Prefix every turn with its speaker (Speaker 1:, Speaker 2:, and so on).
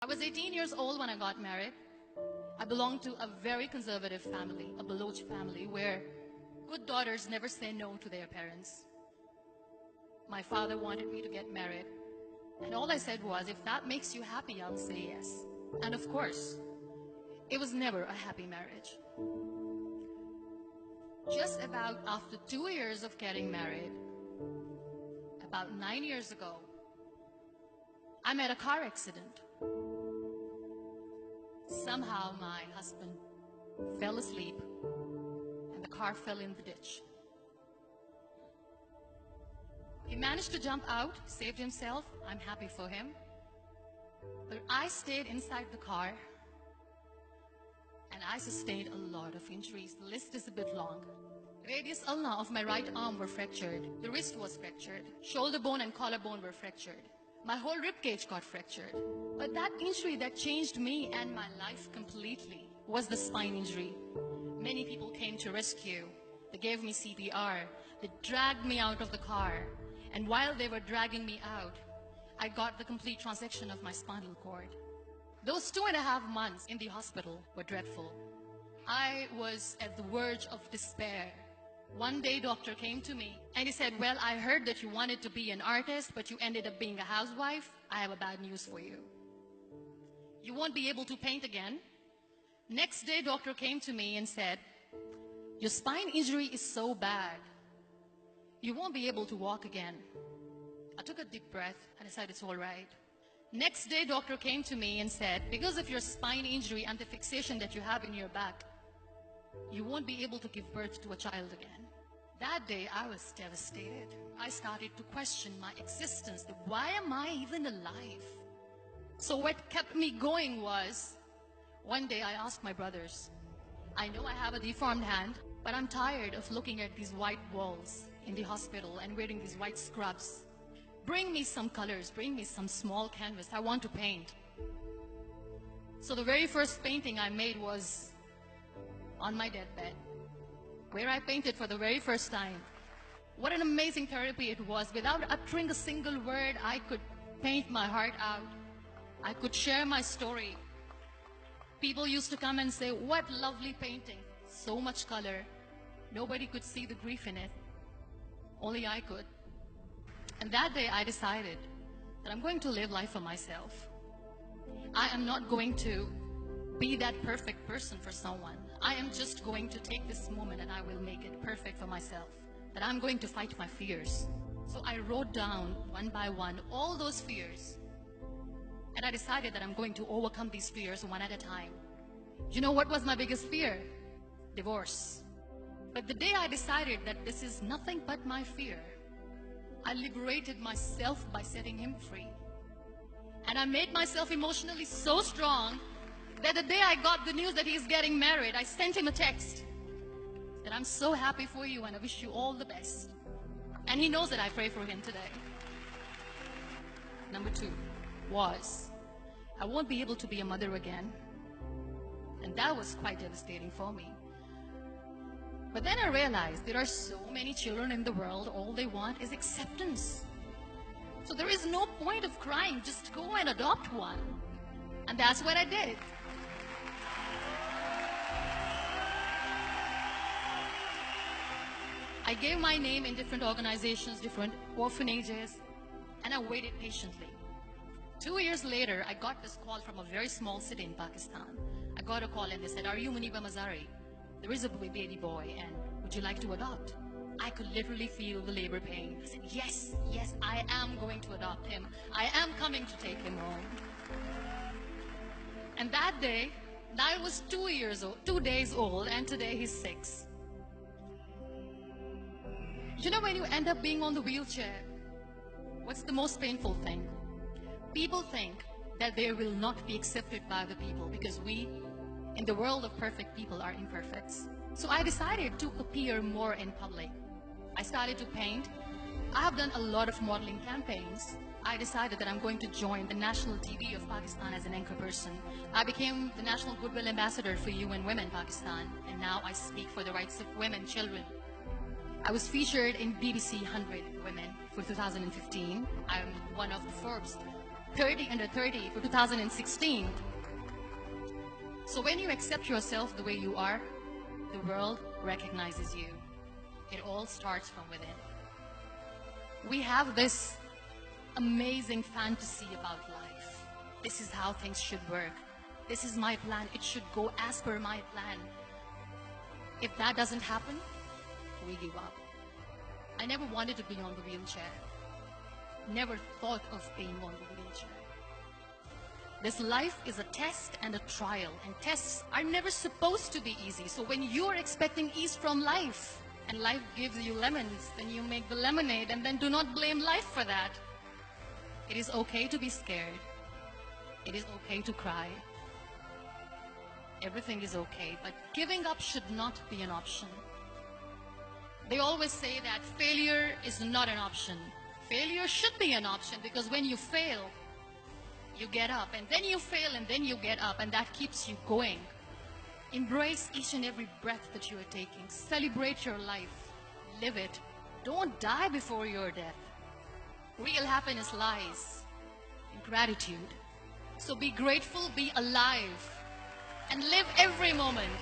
Speaker 1: I was 18 years old when I got married. I belonged to a very conservative family, a Baloch family, where good daughters never say no to their parents. My father wanted me to get married, and all I said was, if that makes you happy, I'll say yes. And of course, it was never a happy marriage. Just about after 2 years of getting married, about 9 years ago, I met a car accident. Somehow my husband fell asleep and the car fell in the ditch. He managed to jump out, saved himself. I'm happy for him. But I stayed inside the car and I sustained a lot of injuries. The list is a bit long. Radius ulna of my right arm were fractured. The wrist was fractured. Shoulder bone and collarbone were fractured. My whole rib cage got fractured. But that injury that changed me and my life completely was the spine injury. Many people came to rescue. They gave me CPR. They dragged me out of the car. And while they were dragging me out, I got the complete transection of my spinal cord. Those 2.5 months in the hospital were dreadful. I was at the verge of despair. One day, doctor came to me and he said, well, I heard that you wanted to be an artist, but you ended up being a housewife. I have a bad news for you. You won't be able to paint again. Next day, doctor came to me and said, your spine injury is so bad, you won't be able to walk again. I took a deep breath and I said, it's all right. Next day, doctor came to me and said, because of your spine injury and the fixation that you have in your back, you won't be able to give birth to a child again. That day, I was devastated. I started to question my existence. Why am I even alive? So what kept me going was, one day I asked my brothers, I know I have a deformed hand, but I'm tired of looking at these white walls in the hospital and wearing these white scrubs. Bring me some colors, bring me some small canvas. I want to paint. So the very first painting I made was on my deathbed, where I painted for the very first time. What an amazing therapy it was. Without uttering a single word, I could paint my heart out. I could share my story. People used to come and say, what lovely painting, so much color. Nobody could see the grief in it. Only I could. And that day I decided that I'm going to live life for myself. I am not going to be that perfect person for someone. I am just going to take this moment and I will make it perfect for myself. That I'm going to fight my fears. So I wrote down one by one all those fears. And I decided that I'm going to overcome these fears one at a time. You know what was my biggest fear? Divorce. But the day I decided that this is nothing but my fear, I liberated myself by setting him free. And I made myself emotionally so strong that the day I got the news that he's getting married, I sent him a text that I'm so happy for you and I wish you all the best. And he knows that I pray for him today. Number 2 was, I won't be able to be a mother again. And that was quite devastating for me. But then I realized there are so many children in the world, all they want is acceptance. So there is no point of crying, just go and adopt one. And that's what I did. I gave my name in different organizations, different orphanages, and I waited patiently. 2 years later, I got this call from a very small city in Pakistan. I got a call and they said, are you Muniba Mazari? There is a baby boy and would you like to adopt? I could literally feel the labor pain. I said, yes, yes, I am going to adopt him. I am coming to take him home. And that day, I was 2 days old, and today he's 6. You know, when you end up being on the wheelchair, what's the most painful thing? People think that they will not be accepted by the people because we, in the world of perfect people, are imperfects. So I decided to appear more in public. I started to paint. I have done a lot of modeling campaigns. I decided that I'm going to join the national TV of Pakistan as an anchor person. I became the National Goodwill Ambassador for UN Women Pakistan, and now I speak for the rights of women, children. I was featured in BBC 100 Women for 2015. I'm one of the Forbes 30 under 30 for 2016. So when you accept yourself the way you are, the world recognizes you. It all starts from within. We have this amazing fantasy about life. This is how things should work. This is my plan. It should go as per my plan. If that doesn't happen, we give up. I never wanted to be on the wheelchair. Never thought of being on the wheelchair. This life is a test and a trial, and tests are never supposed to be easy. So when you're expecting ease from life, and life gives you lemons, then you make the lemonade, and then do not blame life for that. It is okay to be scared. It is okay to cry. Everything is okay, but giving up should not be an option. They always say that failure is not an option. Failure should be an option, because when you fail, you get up, and then you fail, and then you get up, and that keeps you going. Embrace each and every breath that you are taking. Celebrate your life. Live it. Don't die before your death. Real happiness lies in gratitude. So be grateful, be alive, and live every moment.